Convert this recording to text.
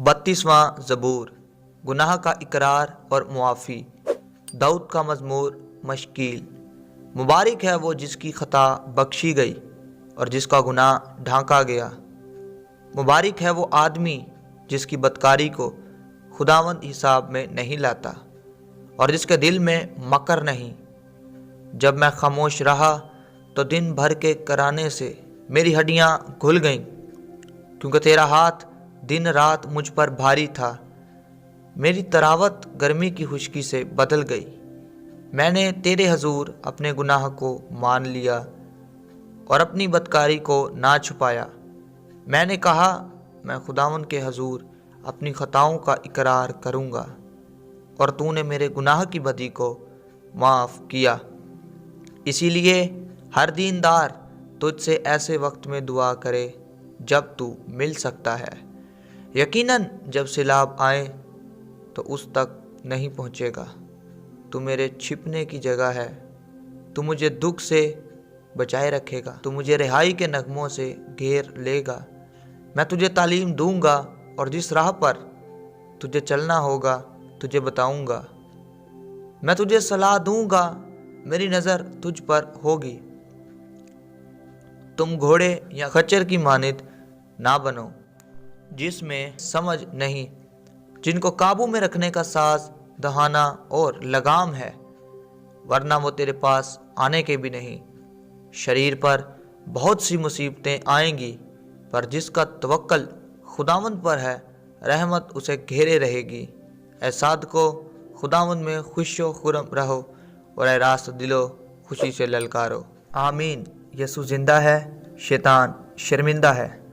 32واں زبور، گناہ کا اقرار اور معافی۔ داؤد کا مزمور مشکیل۔ مبارک ہے وہ جس کی خطا بخشی گئی اور جس کا گناہ ڈھانکا گیا۔ مبارک ہے وہ آدمی جس کی بدکاری کو خداوند حساب میں نہیں لاتا اور جس کے دل میں مکر نہیں۔ جب میں خاموش رہا تو دن بھر کے کرانے سے میری ہڈیاں گھل گئیں، کیونکہ تیرا ہاتھ دن رات مجھ پر بھاری تھا۔ میری طراوت گرمی کی خشکی سے بدل گئی۔ میں نے تیرے حضور اپنے گناہ کو مان لیا اور اپنی بدکاری کو نہ چھپایا۔ میں نے کہا، میں خداوند کے حضور اپنی خطاؤں کا اقرار کروں گا، اور تو نے میرے گناہ کی بدی کو معاف کیا۔ اسی لیے ہر دیندار تجھ سے ایسے وقت میں دعا کرے جب تو مل سکتا ہے۔ یقیناً جب سیلاب آئے تو اس تک نہیں پہنچے گا۔ تو میرے چھپنے کی جگہ ہے، تو مجھے دکھ سے بچائے رکھے گا، تو مجھے رہائی کے نغموں سے گھیر لے گا۔ میں تجھے تعلیم دوں گا اور جس راہ پر تجھے چلنا ہوگا تجھے بتاؤں گا۔ میں تجھے صلاح دوں گا، میری نظر تجھ پر ہوگی۔ تم گھوڑے یا خچر کی مانند نہ بنو جس میں سمجھ نہیں، جن کو قابو میں رکھنے کا ساز دہانہ اور لگام ہے، ورنہ وہ تیرے پاس آنے کے بھی نہیں۔ شریر پر بہت سی مصیبتیں آئیں گی، پر جس کا توکل خداوند پر ہے رحمت اسے گھیرے رہے گی۔ اے صادقو، خداوند میں خوش و خرم رہو، اور اے راست دلو خوشی سے للکارو۔ آمین۔ یسوع زندہ ہے، شیطان شرمندہ ہے۔